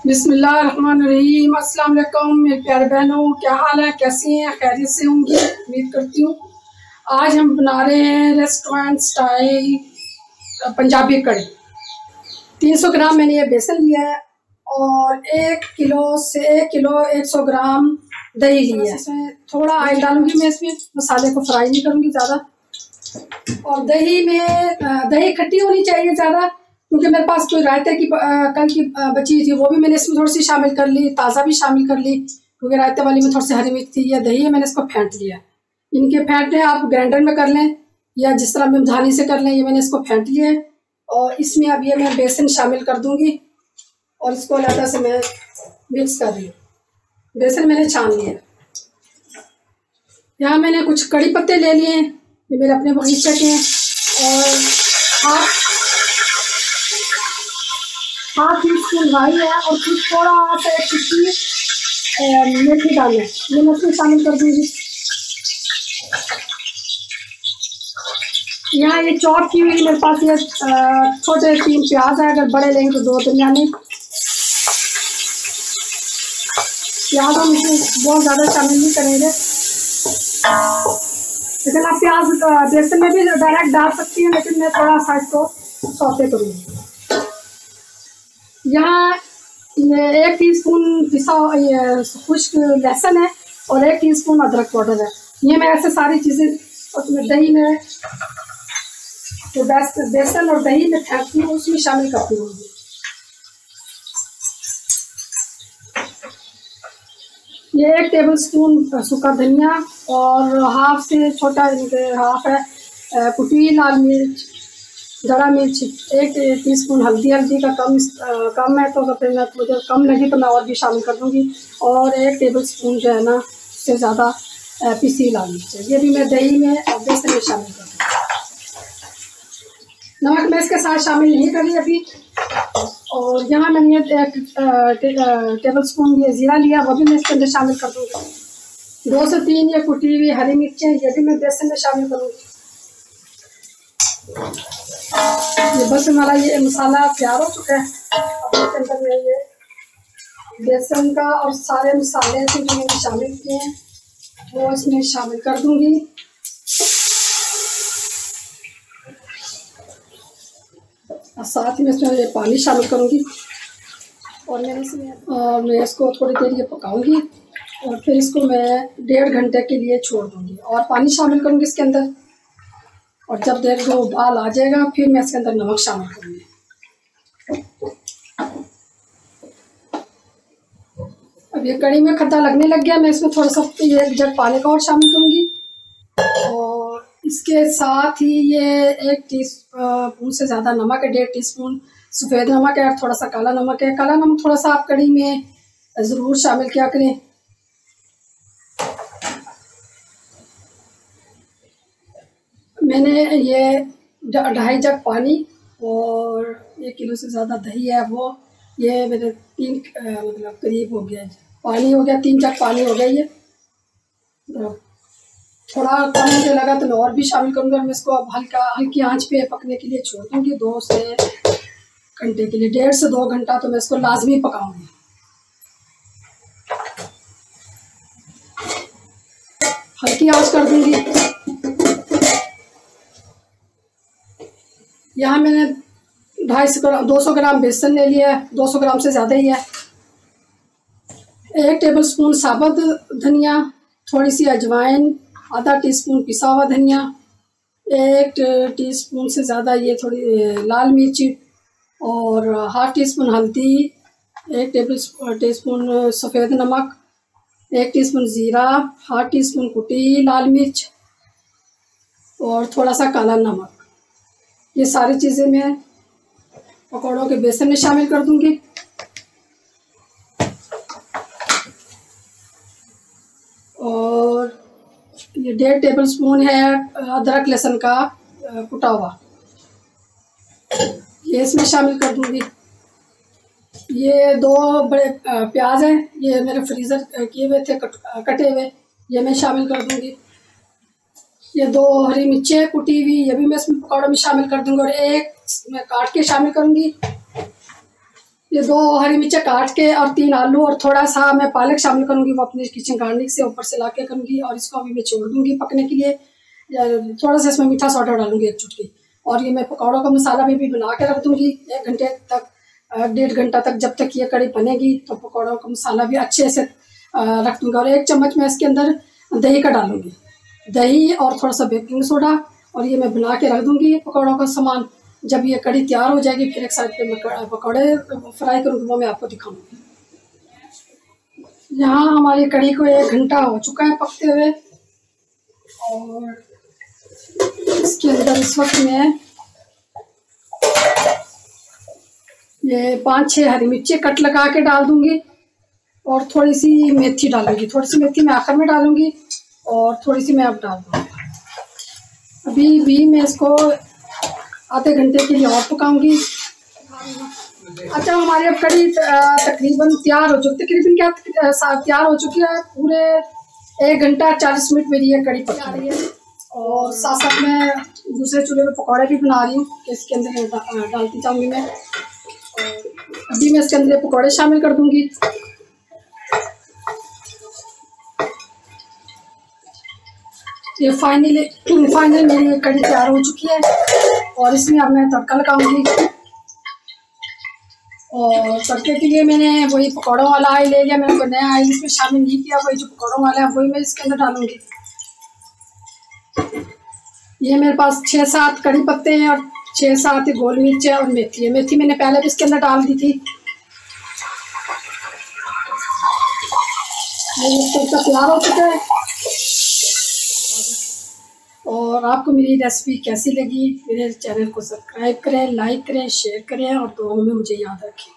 बिस्मिल्लाहिर्रहमानिर्रहीम। अस्सलाम वालेकुम मेरे प्यारे बहनों, क्या हाल है, कैसी हैं, खैरियत से होंगी उम्मीद करती हूँ। आज हम बना रहे हैं रेस्टोरेंट स्टाइल पंजाबी कढ़ी। 300 ग्राम मैंने ये बेसन लिया है और 1 किलो से 1 किलो 100 ग्राम दही लिया है। इसमें थोड़ा ऑयल डालूंगी मैं, इसमें मसाले को फ्राई नहीं करूँगी ज़्यादा। और दही में दही खट्टी होनी चाहिए ज़्यादा, क्योंकि मेरे पास कोई रायते की कल की बची थी, वो भी मैंने इसमें थोड़ी सी शामिल कर ली, ताज़ा भी शामिल कर ली, क्योंकि रायते वाली में थोड़ी सी हरी मिर्च थी। या दही है, मैंने इसको फेंट लिया। इनके फेंटने आप ग्राइंडर में कर लें या जिस तरह में धानी से कर लें। ये मैंने इसको फेंट लिया है और इसमें अब ये मैं बेसन शामिल कर दूँगी और इसको अलग से मैं मिक्स कर रही हूँ। बेसन मैंने छान लिया। यहाँ मैंने कुछ कड़ी पत्ते ले लिए हैं, ये मेरे अपने बगीचे के हैं, और हाफ टी स्पून राई है और कुछ थोड़ा सा चुटकी मेथी दाल है, ये मैं उसमें शामिल कर दूँगी। यहाँ ये चॉप की हुई मेरे पास ये छोटे 3 प्याज है, अगर बड़े लेंगे तो 2 दरमियाने प्याज। हम इसमें बहुत ज़्यादा शामिल नहीं करेंगे, लेकिन आप प्याज बेसन में भी डायरेक्ट डाल सकती हैं, लेकिन मैं थोड़ा सा इसको सौते करूँगी। यहाँ ये 1 टीस्पून पिसा ये खुश्क लहसुन है और 1 टीस्पून अदरक पाउडर है। ये मैं ऐसे सारी चीज़ें उसमें दही में तो बेसन और दही में फेंटती हूँ, उसमें शामिल करती हूँ। ये 1 टेबल स्पून सूखा धनिया और हाफ से छोटा हाफ है कुटी हुई लाल मिर्च, जड़ा मिर्च, 1 टीस्पून हल्दी का कम है तो फिर मैं मुझे कम लगी तो मैं और भी शामिल कर दूँगी। और 1 टेबल स्पून जो है ना, उससे ज़्यादा पिसी लाल मिर्च, ये भी मैं दही में और बेसन में शामिल कर दूँगी। नमक मैं इसके साथ शामिल नहीं करी अभी। और यहाँ मैंने 1 टेबल स्पून ये ज़ीरा लिया, वो भी मैं इसके अंदर शामिल कर दूँगी। 2 से 3 ये कुटी हुई हरी मिर्चें, ये भी मैं बेसन में शामिल करूँगी। ये बस हमारा ये मसाला तैयार हो चुका है। अब इसके अंदर मैं ये बेसन का और सारे मसाले जो मैंने शामिल किए हैं वो इसमें शामिल कर दूँगी। और साथ ही में इसमें ये पानी शामिल करूँगी और मैं इसको थोड़ी देर ये पकाऊंगी और फिर इसको मैं 1.5 घंटे के लिए छोड़ दूँगी और पानी शामिल करूँगी इसके अंदर। और जब देर को उबाल आ जाएगा फिर मैं इसके अंदर नमक शामिल करूँगी। अब ये कड़ी में खट्टा लगने लग गया, मैं इसमें थोड़ा सा 1 जग पानी का और शामिल करूँगी। और इसके साथ ही ये 1 टीस्पून से ज़्यादा नमक है, 1.5 टीस्पून सफ़ेद नमक है और थोड़ा सा काला नमक है। काला नमक थोड़ा सा आप कड़ी में ज़रूर शामिल किया करें। मैंने ये 2.5 जग पानी और 1 किलो से ज़्यादा दही है, वो ये मेरे 3 मतलब करीब हो गया पानी, हो गया 3 जग पानी हो गया। ये थोड़ा कम मुझे लगा तो मैं और भी शामिल करूँगा। मैं इसको अब हल्की आंच पे पकने के लिए छोड़ दूँगी 2 से घंटे के लिए, 1.5 से 2 घंटा तो मैं इसको लाजमी पकाऊँगी। हल्की आंच कर दूँगी। यहाँ मैंने 200 ग्राम बेसन ले लिया है, 200 ग्राम से ज़्यादा ही है। 1 टेबल स्पून साबुत धनिया, थोड़ी सी अजवाइन, आधा टीस्पून पिसा हुआ धनिया, 1 टीस्पून से ज़्यादा ये थोड़ी लाल मिर्ची और हाफ टीस्पून हल्दी, 1 टीस्पून सफ़ेद नमक, 1 टीस्पून ज़ीरा, हाफ टीस्पून कुटी लाल मिर्च और थोड़ा सा काला नमक। ये सारी चीज़ें मैं पकौड़ों के बेसन में शामिल कर दूंगी। और ये 1.5 टेबल स्पून है अदरक लहसुन का कुटा हुआ, ये इसमें शामिल कर दूंगी। ये 2 बड़े प्याज हैं, ये मेरे फ्रीज़र किए हुए थे कटे हुए, ये मैं शामिल कर दूंगी। ये 2 हरी मिर्चें कुटी हुई, ये भी मैं इसमें पकौड़ों में शामिल कर दूंगी और 1 मैं काट के शामिल करूंगी। ये 2 हरी मिर्चा काट के और 3 आलू और थोड़ा सा मैं पालक शामिल करूँगी, वो अपने किचन गार्डनिंग से ऊपर से ला के करूँगी। और इसको अभी मैं छोड़ दूँगी पकने के लिए। थोड़ा सा इसमें मीठा सोडा डालूँगी 1 चुटकी। और ये मैं पकौड़ों का मसाला भी बना के रख दूँगी 1 घंटे तक, 1.5 घंटा तक, जब तक ये कड़ी बनेगी। तो पकौड़ों का मसाला भी अच्छे से रख दूँगी। और 1 चम्मच मैं इसके अंदर दही का डालूँगी, दही और थोड़ा सा बेकिंग सोडा। और ये मैं बना के रख दूँगी पकौड़ों का सामान। जब ये कड़ी तैयार हो जाएगी फिर एक साइड पे मैं पकौड़े फ्राई करूँगी, वो मैं आपको दिखाऊँगी। यहाँ हमारी कड़ी को 1 घंटा हो चुका है पकते हुए। और इसके अंदर इस वक्त मैं ये 5-6 हरी मिर्ची कट लगा के डाल दूँगी। और थोड़ी सी मेथी डालूँगी, थोड़ी सी मेथी मैं आखिर में डालूँगी और थोड़ी सी मैं अब डाल दूँगी। अभी भी मैं इसको आधे घंटे के लिए और पकाऊंगी। अच्छा, हमारी अब कड़ी तकरीबन तैयार हो चुकी, तकरीबन क्या तैयार हो चुकी है। पूरे 1 घंटा 40 मिनट मेरी ये कड़ी पका रही है। और साथ साथ मैं दूसरे चूल्हे पे पकौड़े भी बना रही हूँ, इसके अंदर डालती जाऊँगी मैं। और अभी मैं इसके अंदर पकौड़े शामिल कर दूँगी। ये फाइनल मेरी कड़ी तैयार हो चुकी है। और इसमें अब मैं तड़का लगाऊंगी। और तड़के के लिए मैंने वही पकौड़ों वाला ऑयल ले लिया, मैंने कोई नया ऑयल इसमें शामिल नहीं किया। वही जो पकौड़ों वाला है वही मैं इसके अंदर डालूंगी। ये मेरे पास 6-7 कड़ी पत्ते हैं और 6-7 गोल मिर्च है और मेथी है। मेथी मैंने पहले भी इसके अंदर डाल दी थी। तड़का तैयार हो चुका है। और आपको मेरी रेसिपी कैसी लगी? मेरे चैनल को सब्सक्राइब करें, लाइक करें, शेयर करें और दुआओं में मुझे याद रखें।